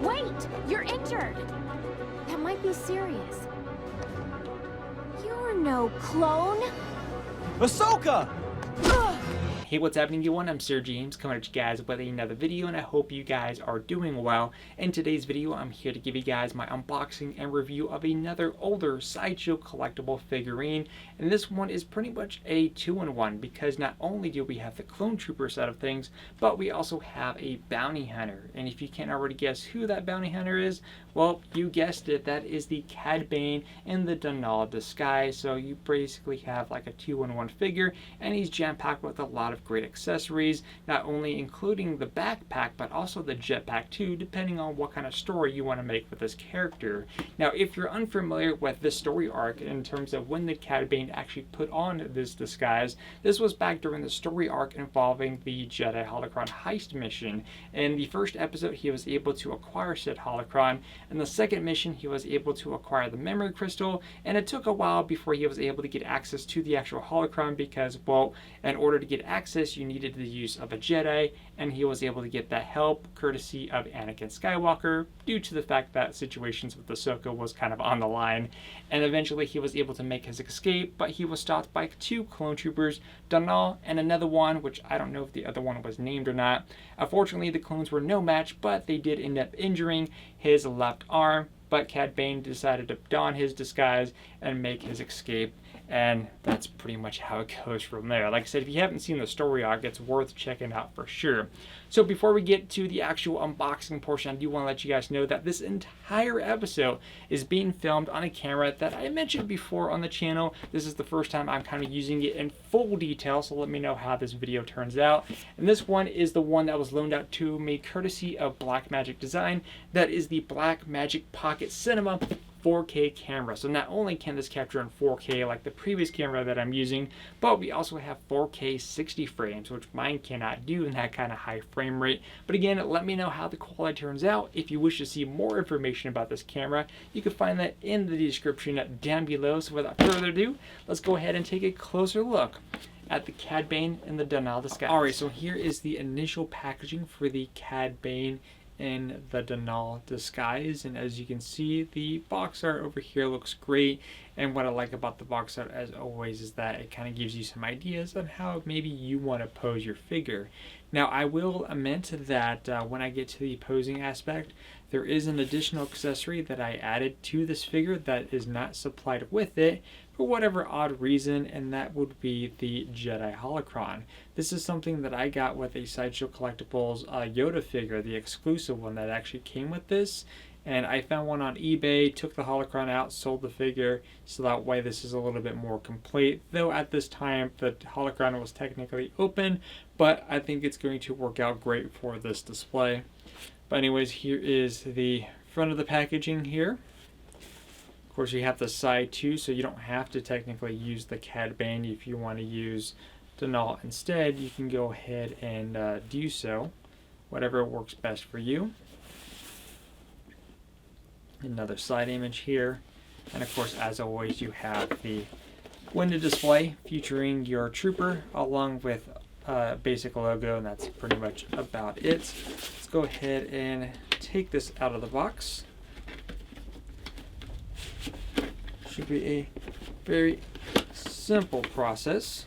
Wait! You're injured! That might be serious. You're no clone! Ahsoka! Hey, what's happening everyone? I'm SirJames coming at you guys with another video, and I hope you guys are doing well. In today's video, I'm here to give you guys my unboxing and review of another older Sideshow collectible figurine, and this one is pretty much a two-in-one because not only do we have the clone trooper side of things, but we also have a bounty hunter. And if you can't already guess who that bounty hunter is, well, you guessed it, that is the Cad Bane in the Denal Disguise. So you basically have like a two-in-one figure, and he's jam-packed with a lot of great accessories, not only including the backpack, but also the jetpack too, depending on what kind of story you want to make with this character. Now, if you're unfamiliar with this story arc in terms of when the Cad Bane actually put on this disguise, this was back during the story arc involving the Jedi holocron heist mission. In the first episode, he was able to acquire said holocron. In the second mission, he was able to acquire the memory crystal, and it took a while before he was able to get access to the actual holocron because, well, in order to get access, you needed the use of a Jedi, and he was able to get that help courtesy of Anakin Skywalker due to the fact that situations with Ahsoka was kind of on the line. And eventually he was able to make his escape, but he was stopped by two clone troopers, Denal and another one, which I don't know if the other one was named or not. Unfortunately, the clones were no match, but they did end up injuring his left arm. But Cad Bane decided to don his disguise and make his escape, and that's pretty much how it goes from there. Like I said, if you haven't seen the story arc, it's worth checking out for sure. So before we get to the actual unboxing portion, I do want to let you guys know that this entire episode is being filmed on a camera that I mentioned before on the channel. This is the first time I'm kind of using it in full detail, so let me know how this video turns out. And this one is the one that was loaned out to me courtesy of Blackmagic Design. That is the Blackmagic Pocket Cinema 4K camera. So not only can this capture in 4K like the previous camera that I'm using, but we also have 4K 60 frames, which mine cannot do in that kind of high frame rate. But again, let me know how the quality turns out. If you wish to see more information about this camera, you can find that in the description down below. So without further ado, let's go ahead and take a closer look at the Cad Bane in the Denal Disguise. Alright, so here is the initial packaging for the Cad Bane in the Denal Disguise, and as you can see, the box art over here looks great. And what I like about the box art, as always, is that it kind of gives you some ideas on how maybe you want to pose your figure. Now, I will admit that when I get to the posing aspect, there is an additional accessory that I added to this figure that is not supplied with it for whatever odd reason, and that would be the Jedi holocron. This is something that I got with a Sideshow Collectibles Yoda figure, the exclusive one that actually came with this. And I found one on eBay, took the holocron out, sold the figure, so that way this is a little bit more complete. Though at this time, the holocron was technically open, but I think it's going to work out great for this display. But anyways, here is the front of the packaging here. Of course, you have the side too, so you don't have to technically use the Cad Bane. If you want to use Denal instead, you can go ahead and do so. Whatever works best for you. Another side image here. And of course, as always, you have the window display featuring your trooper along with basic logo, and that's pretty much about it. Let's go ahead and take this out of the box. Should be a very simple process.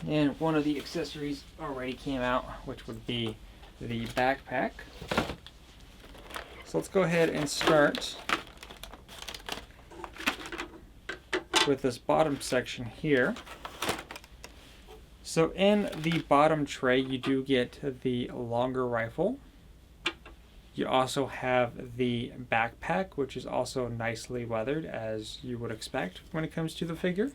And one of the accessories already came out, which would be the backpack. So let's go ahead and start with this bottom section here. So in the bottom tray, you do get the longer rifle. You also have the backpack, which is also nicely weathered, as you would expect when it comes to the figure.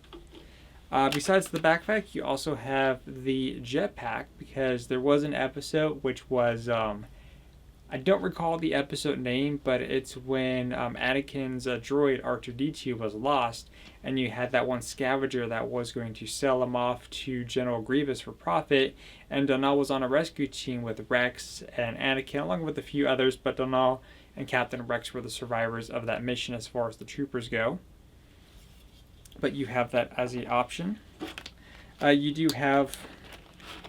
Besides the backpack, you also have the jetpack, because there was an episode which was I don't recall the episode name, but it's when Anakin's droid R2-D2 was lost, and you had that one scavenger that was going to sell him off to General Grievous for profit, and Denal was on a rescue team with Rex and Anakin, along with a few others, but Denal and Captain Rex were the survivors of that mission as far as the troopers go. But you have that as the option. You do have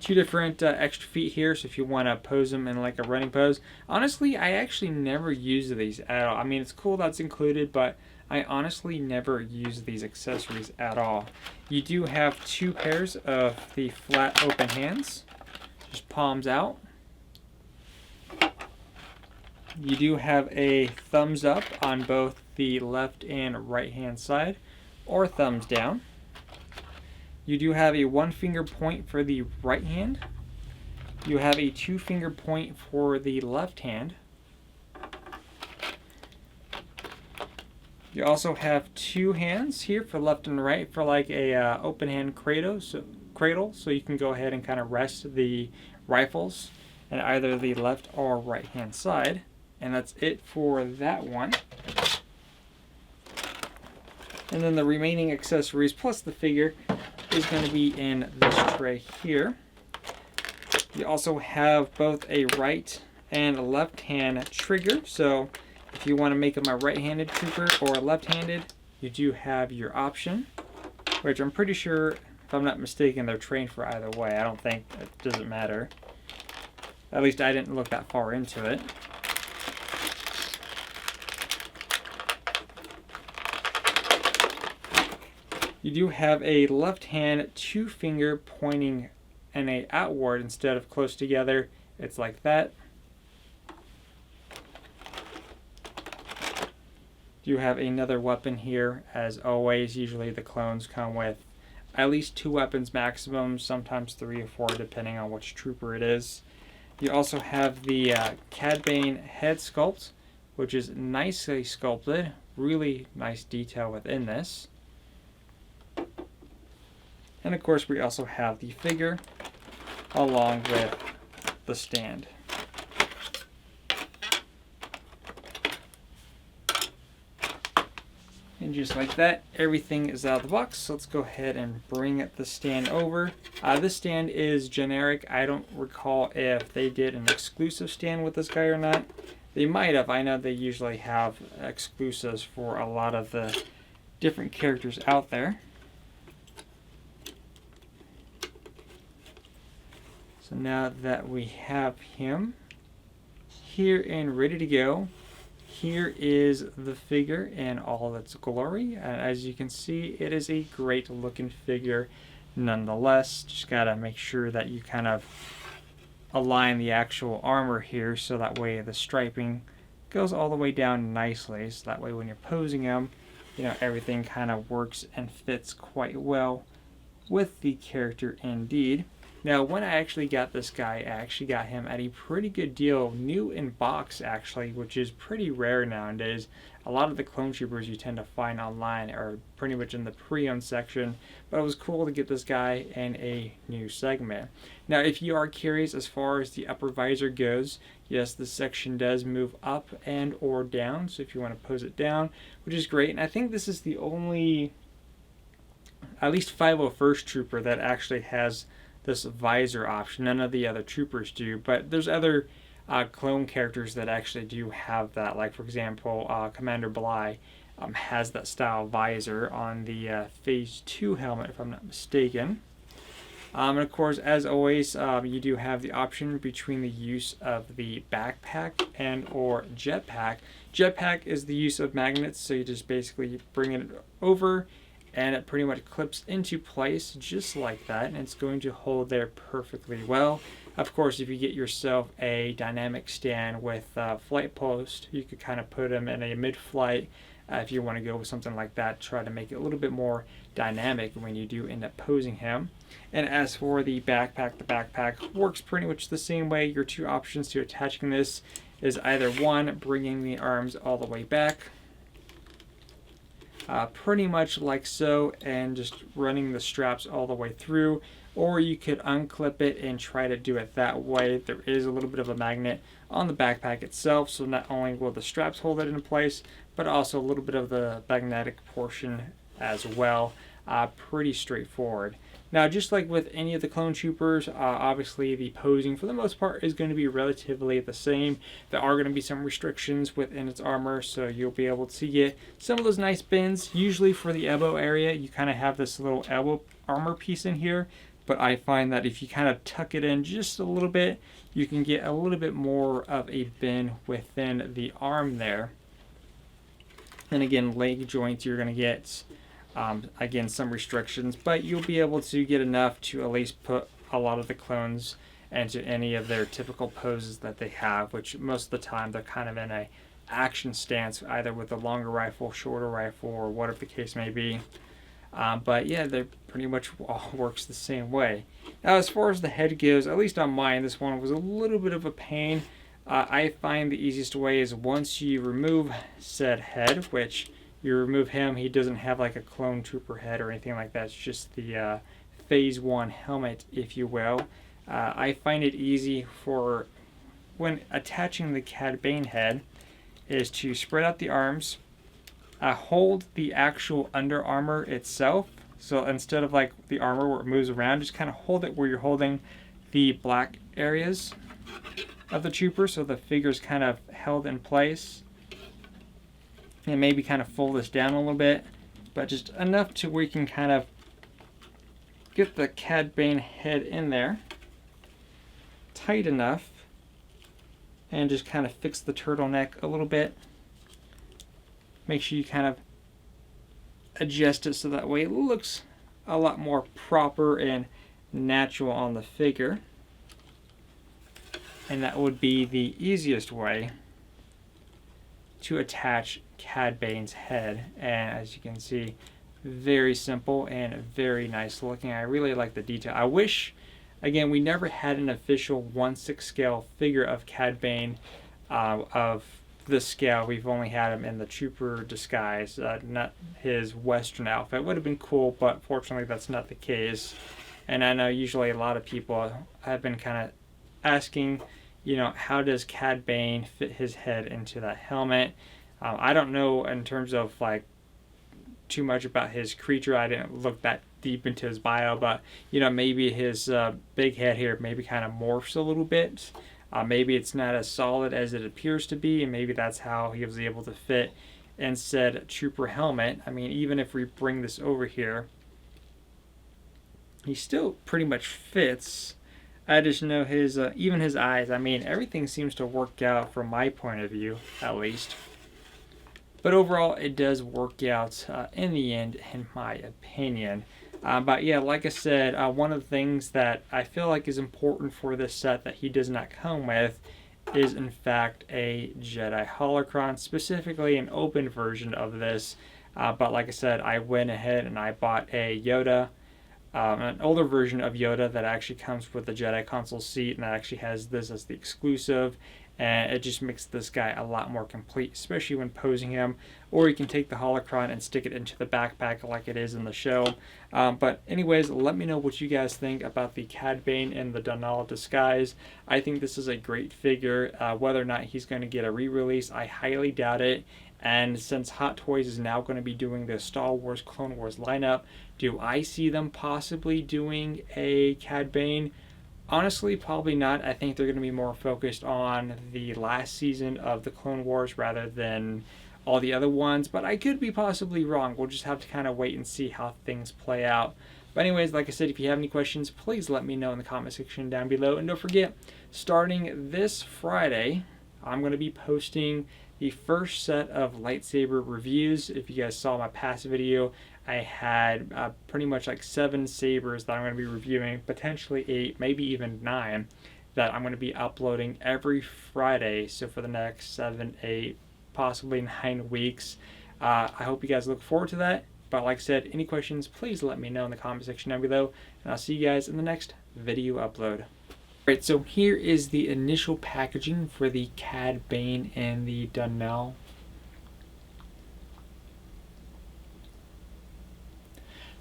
two different extra feet here, so if you want to pose them in like a running pose. Honestly, I actually never use these at all. I mean, it's cool that's included, but I honestly never use these accessories at all. You do have two pairs of the flat open hands, just palms out. You do have a thumbs up on both the left and right hand side, or thumbs down. You do have a 1-finger point for the right hand. You have a 2-finger point for the left hand. You also have 2 hands here for left and right for like a open hand cradle, so you can go ahead and kind of rest the rifles in either the left or right hand side. And that's it for that one. And then the remaining accessories plus the figure is going to be in this tray here. You also have both a right and a left hand trigger, so if you want to make them a right-handed trooper or a left-handed, you do have your option, which I'm pretty sure, if I'm not mistaken, they're trained for either way. I don't think it doesn't matter. At least I didn't look that far into it. You do have a left hand 2-finger pointing in a outward instead of close together. It's like that. You have another weapon here, as always. Usually the clones come with at least 2 weapons maximum, sometimes 3 or 4 depending on which trooper it is. You also have the Cad Bane head sculpt, which is nicely sculpted. Really nice detail within this. And of course we also have the figure along with the stand. And just like that, everything is out of the box. So let's go ahead and bring the stand over. This stand is generic. I don't recall if they did an exclusive stand with this guy or not. They might have. I know they usually have exclusives for a lot of the different characters out there. So now that we have him here and ready to go, here is the figure in all its glory. And as you can see, it is a great looking figure nonetheless. Just gotta make sure that you kind of align the actual armor here so that way the striping goes all the way down nicely. So that way when you're posing him, you know, everything kind of works and fits quite well with the character indeed. Now, when I actually got this guy, I actually got him at a pretty good deal, new in box actually, which is pretty rare nowadays. A lot of the clone troopers you tend to find online are pretty much in the pre-owned section, but it was cool to get this guy in a new segment. Now, if you are curious as far as the upper visor goes, yes, this section does move up and or down, so if you want to pose it down, which is great. And I think this is the only, at least 501st trooper that actually has this visor option. None of the other troopers do, but there's other clone characters that actually do have that. Like for example, Commander Bly has that style visor on the Phase 2 helmet, if I'm not mistaken. And of course, as always, you do have the option between the use of the backpack and or jetpack. Jetpack is the use of magnets, so you just basically bring it over and it pretty much clips into place just like that, and it's going to hold there perfectly well. Of course, if you get yourself a dynamic stand with flight post, you could kind of put them in a mid-flight if you want to go with something like that, try to make it a little bit more dynamic when you do end up posing him. And as for the backpack works pretty much the same way. Your two options to attaching this is either one, bringing the arms all the way back, pretty much like so, and just running the straps all the way through, or you could unclip it and try to do it that way. There is a little bit of a magnet on the backpack itself, so not only will the straps hold it in place, but also a little bit of the magnetic portion as well. Pretty straightforward. Now, just like with any of the clone troopers, obviously the posing for the most part is going to be relatively the same. There are going to be some restrictions within its armor, so you'll be able to get some of those nice bends. Usually for the elbow area, you kind of have this little elbow armor piece in here, but I find that if you kind of tuck it in just a little bit, you can get a little bit more of a bend within the arm there. And again, leg joints, you're going to get again, some restrictions, but you'll be able to get enough to at least put a lot of the clones into any of their typical poses that they have, which most of the time they're kind of in a action stance, either with a longer rifle, shorter rifle, or whatever the case may be. But yeah, they pretty much all works the same way. Now, as far as the head goes, at least on mine, this one was a little bit of a pain. I find the easiest way is once you remove said head, which you remove him, he doesn't have like a clone trooper head or anything like that. It's just the phase 1 helmet, if you will. I find it easy for when attaching the Cad Bane head is to spread out the arms, hold the actual under armor itself. So instead of like the armor where it moves around, just kind of hold it where you're holding the black areas of the trooper, so the figure's kind of held in place. And maybe kind of fold this down a little bit, but just enough to where you can kind of get the Cad Bane head in there tight enough, and just kind of fix the turtleneck a little bit. Make sure you kind of adjust it so that way it looks a lot more proper and natural on the figure. And that would be the easiest way to attach Cad Bane's head. And as you can see, very simple and very nice looking. I really like the detail. I wish, again, we never had an official 1/6 scale figure of Cad Bane of this scale. We've only had him in the trooper disguise, not his Western outfit. Would have been cool, but fortunately that's not the case. And I know usually a lot of people have been kind of asking, you know, how does Cad Bane fit his head into that helmet? I don't know in terms of like too much about his creature. I didn't look that deep into his bio, but you know, maybe his big head here maybe kind of morphs a little bit. Maybe it's not as solid as it appears to be, and maybe that's how he was able to fit in said trooper helmet. I mean, even if we bring this over here, he still pretty much fits. I just know his, even his eyes, I mean, everything seems to work out from my point of view, at least. But overall, it does work out in the end, in my opinion. But yeah, like I said, one of the things that I feel like is important for this set that he does not come with is, in fact, a Jedi holocron, specifically an open version of this. But like I said, I went ahead and I bought a Yoda, an older version of Yoda that actually comes with the Jedi console seat, and that actually has this as the exclusive. And it just makes this guy a lot more complete, especially when posing him. Or you can take the holocron and stick it into the backpack like it is in the show. But anyways, let me know what you guys think about the Cad Bane in the Denal Disguise. I think this is a great figure. Whether or not he's going to get a re-release, I highly doubt it. And since Hot Toys is now going to be doing the Star Wars Clone Wars lineup, do I see them possibly doing a Cad Bane? Honestly, probably not. I think they're going to be more focused on the last season of the Clone Wars rather than all the other ones. But I could be possibly wrong. We'll just have to kind of wait and see how things play out. But anyways, like I said, if you have any questions, please let me know in the comment section down below. And don't forget, starting this Friday, I'm going to be posting the first set of lightsaber reviews. If you guys saw my past video, I had pretty much like 7 sabers that I'm going to be reviewing, potentially 8, maybe even 9, that I'm going to be uploading every Friday. So for the next 7, 8, possibly 9 weeks. I hope you guys look forward to that. But like I said, any questions, please let me know in the comment section down below. And I'll see you guys in the next video upload. Alright, so here is the initial packaging for the Cad Bane and the Denal.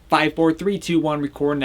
5, 4, 3, 2, 1, record now.